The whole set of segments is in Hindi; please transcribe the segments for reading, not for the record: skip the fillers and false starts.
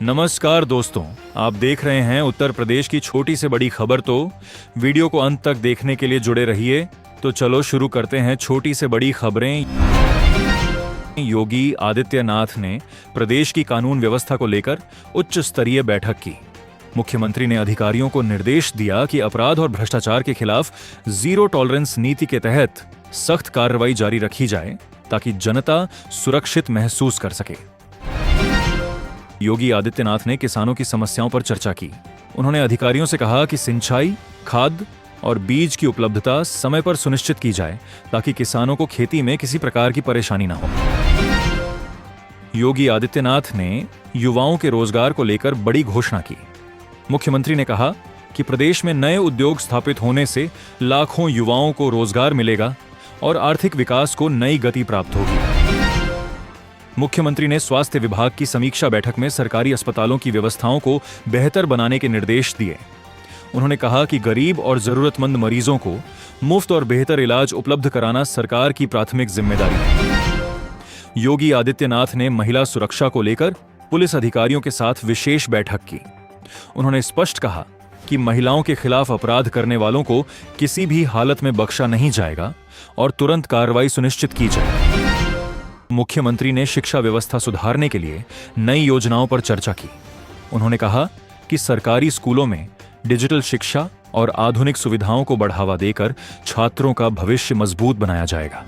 नमस्कार दोस्तों, आप देख रहे हैं उत्तर प्रदेश की छोटी से बड़ी खबर। तो वीडियो को अंत तक देखने के लिए जुड़े रहिए। तो चलो शुरू करते हैं छोटी से बड़ी खबरें। योगी आदित्यनाथ ने प्रदेश की कानून व्यवस्था को लेकर उच्च स्तरीय बैठक की। मुख्यमंत्री ने अधिकारियों को निर्देश दिया कि अपराध और भ्रष्टाचार के खिलाफ जीरो टॉलरेंस नीति के तहत सख्त कार्रवाई जारी रखी जाए ताकि जनता सुरक्षित महसूस कर सके। योगी आदित्यनाथ ने किसानों की समस्याओं पर चर्चा की। उन्होंने अधिकारियों से कहा कि सिंचाई, खाद और बीज की उपलब्धता समय पर सुनिश्चित की जाए ताकि किसानों को खेती में किसी प्रकार की परेशानी न हो। योगी आदित्यनाथ ने युवाओं के रोजगार को लेकर बड़ी घोषणा की। मुख्यमंत्री ने कहा कि प्रदेश में नए उद्योग स्थापित होने से लाखों युवाओं को रोजगार मिलेगा और आर्थिक विकास को नई गति प्राप्त होगी। मुख्यमंत्री ने स्वास्थ्य विभाग की समीक्षा बैठक में सरकारी अस्पतालों की व्यवस्थाओं को बेहतर बनाने के निर्देश दिए। उन्होंने कहा कि गरीब और जरूरतमंद मरीजों को मुफ्त और बेहतर इलाज उपलब्ध कराना सरकार की प्राथमिक जिम्मेदारी है। योगी आदित्यनाथ ने महिला सुरक्षा को लेकर पुलिस अधिकारियों के साथ विशेष बैठक की। उन्होंने स्पष्ट कहा कि महिलाओं के खिलाफ अपराध करने वालों को किसी भी हालत में बख्शा नहीं जाएगा और तुरंत कार्रवाई सुनिश्चित की जाए। मुख्यमंत्री ने शिक्षा व्यवस्था सुधारने के लिए नई योजनाओं पर चर्चा की। उन्होंने कहा कि सरकारी स्कूलों में डिजिटल शिक्षा और आधुनिक सुविधाओं को बढ़ावा देकर छात्रों का भविष्य मजबूत बनाया जाएगा।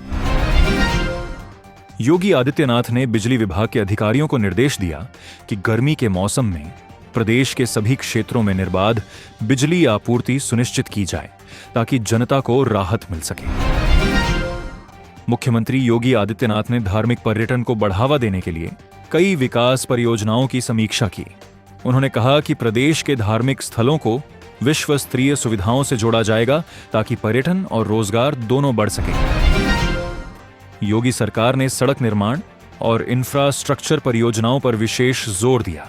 योगी आदित्यनाथ ने बिजली विभाग के अधिकारियों को निर्देश दिया कि गर्मी के मौसम में प्रदेश के सभी क्षेत्रों में निर्बाध बिजली आपूर्ति सुनिश्चित की जाए ताकि जनता को राहत मिल सके। मुख्यमंत्री योगी आदित्यनाथ ने धार्मिक पर्यटन को बढ़ावा देने के लिए कई विकास परियोजनाओं की समीक्षा की। उन्होंने कहा कि प्रदेश के धार्मिक स्थलों को विश्व स्तरीय सुविधाओं से जोड़ा जाएगा ताकि पर्यटन और रोजगार दोनों बढ़ सकें। योगी सरकार ने सड़क निर्माण और इंफ्रास्ट्रक्चर परियोजनाओं पर विशेष जोर दिया।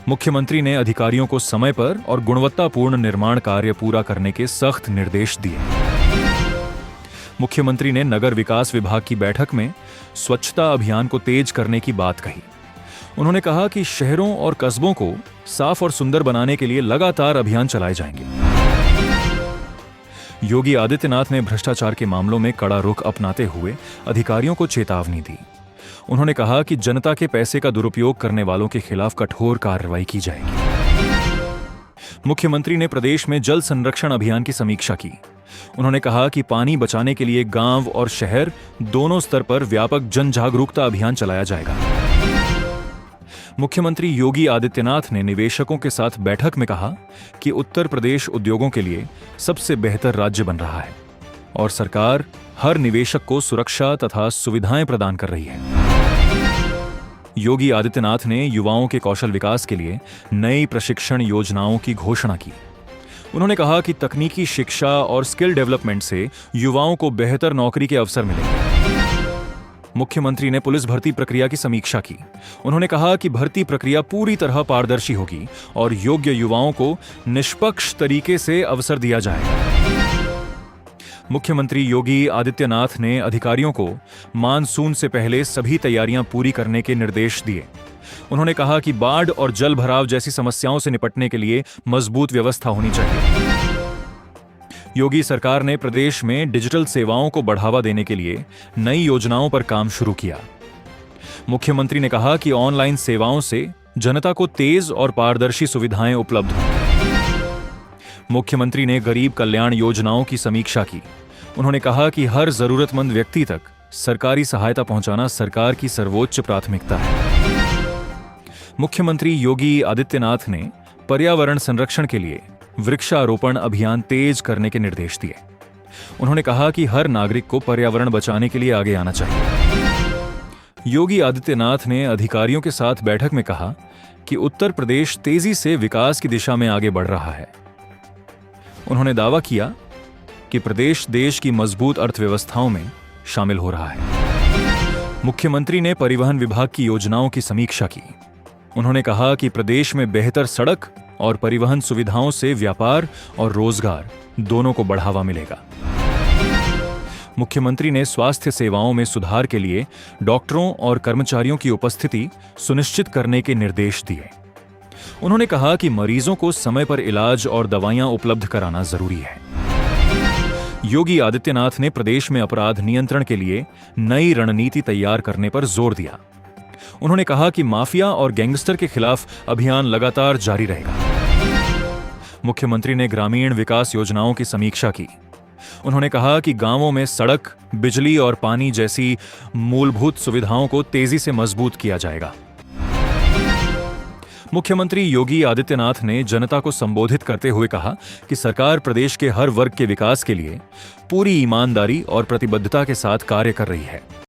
मुख्यमंत्री ने अधिकारियों को समय पर और गुणवत्तापूर्ण निर्माण कार्य पूरा करने के सख्त निर्देश दिए। मुख्यमंत्री ने नगर विकास विभाग की बैठक में स्वच्छता अभियान को तेज करने की बात कही। उन्होंने कहा कि शहरों और कस्बों को साफ और सुंदर बनाने के लिए लगातार अभियान चलाए जाएंगे। योगी आदित्यनाथ ने भ्रष्टाचार के मामलों में कड़ा रुख अपनाते हुए अधिकारियों को चेतावनी दी। उन्होंने कहा कि जनता के पैसे का दुरुपयोग करने वालों के खिलाफ कठोर कार्रवाई की जाएगी। मुख्यमंत्री ने प्रदेश में जल संरक्षण अभियान की समीक्षा की। उन्होंने कहा कि पानी बचाने के लिए गांव और शहर दोनों स्तर पर व्यापक जन जागरूकता अभियान चलाया जाएगा। मुख्यमंत्री योगी आदित्यनाथ ने निवेशकों के साथ बैठक में कहा कि उत्तर प्रदेश उद्योगों के लिए सबसे बेहतर राज्य बन रहा है और सरकार हर निवेशक को सुरक्षा तथा सुविधाएं प्रदान कर रही है। योगी आदित्यनाथ ने युवाओं के कौशल विकास के लिए नई प्रशिक्षण योजनाओं की घोषणा की। उन्होंने कहा कि तकनीकी शिक्षा और स्किल डेवलपमेंट से युवाओं को बेहतर नौकरी के अवसर मिलेंगे। मुख्यमंत्री ने पुलिस भर्ती प्रक्रिया की समीक्षा की। उन्होंने कहा कि भर्ती प्रक्रिया पूरी तरह पारदर्शी होगी और योग्य युवाओं को निष्पक्ष तरीके से अवसर दिया जाएगा। मुख्यमंत्री योगी आदित्यनाथ ने अधिकारियों को मानसून से पहले सभी तैयारियां पूरी करने के निर्देश दिए। उन्होंने कहा कि बाढ़ और जल भराव जैसी समस्याओं से निपटने के लिए मजबूत व्यवस्था होनी चाहिए। योगी सरकार ने प्रदेश में डिजिटल सेवाओं को बढ़ावा देने के लिए नई योजनाओं पर काम शुरू किया। मुख्यमंत्री ने कहा कि ऑनलाइन सेवाओं से जनता को तेज और पारदर्शी सुविधाएं उपलब्ध होंगी। मुख्यमंत्री ने गरीब कल्याण योजनाओं की समीक्षा की। उन्होंने कहा कि हर जरूरतमंद व्यक्ति तक सरकारी सहायता पहुंचाना सरकार की सर्वोच्च प्राथमिकता है। मुख्यमंत्री योगी आदित्यनाथ ने पर्यावरण संरक्षण के लिए वृक्षारोपण अभियान तेज करने के निर्देश दिए। उन्होंने कहा कि हर नागरिक को पर्यावरण बचाने के लिए आगे आना चाहिए। योगी आदित्यनाथ ने अधिकारियों के साथ बैठक में कहा कि उत्तर प्रदेश तेजी से विकास की दिशा में आगे बढ़ रहा है। उन्होंने दावा किया कि प्रदेश देश की मजबूत अर्थव्यवस्थाओं में शामिल हो रहा है। मुख्यमंत्री ने परिवहन विभाग की योजनाओं की समीक्षा की। उन्होंने कहा कि प्रदेश में बेहतर सड़क और परिवहन सुविधाओं से व्यापार और रोजगार दोनों को बढ़ावा मिलेगा। मुख्यमंत्री ने स्वास्थ्य सेवाओं में सुधार के लिए डॉक्टरों और कर्मचारियों की उपस्थिति सुनिश्चित करने के निर्देश दिए। उन्होंने कहा कि मरीजों को समय पर इलाज और दवाइयां उपलब्ध कराना जरूरी है। योगी आदित्यनाथ ने प्रदेश में अपराध नियंत्रण के लिए नई रणनीति तैयार करने पर जोर दिया। उन्होंने कहा कि माफिया और गैंगस्टर के खिलाफ अभियान लगातार जारी रहेगा। मुख्यमंत्री ने ग्रामीण विकास योजनाओं की समीक्षा की। उन्होंने कहा कि गांवों में सड़क, बिजली और पानी जैसी मूलभूत सुविधाओं को तेजी से मजबूत किया जाएगा। मुख्यमंत्री योगी आदित्यनाथ ने जनता को संबोधित करते हुए कहा कि सरकार प्रदेश के हर वर्ग के विकास के लिए पूरी ईमानदारी और प्रतिबद्धता के साथ कार्य कर रही है।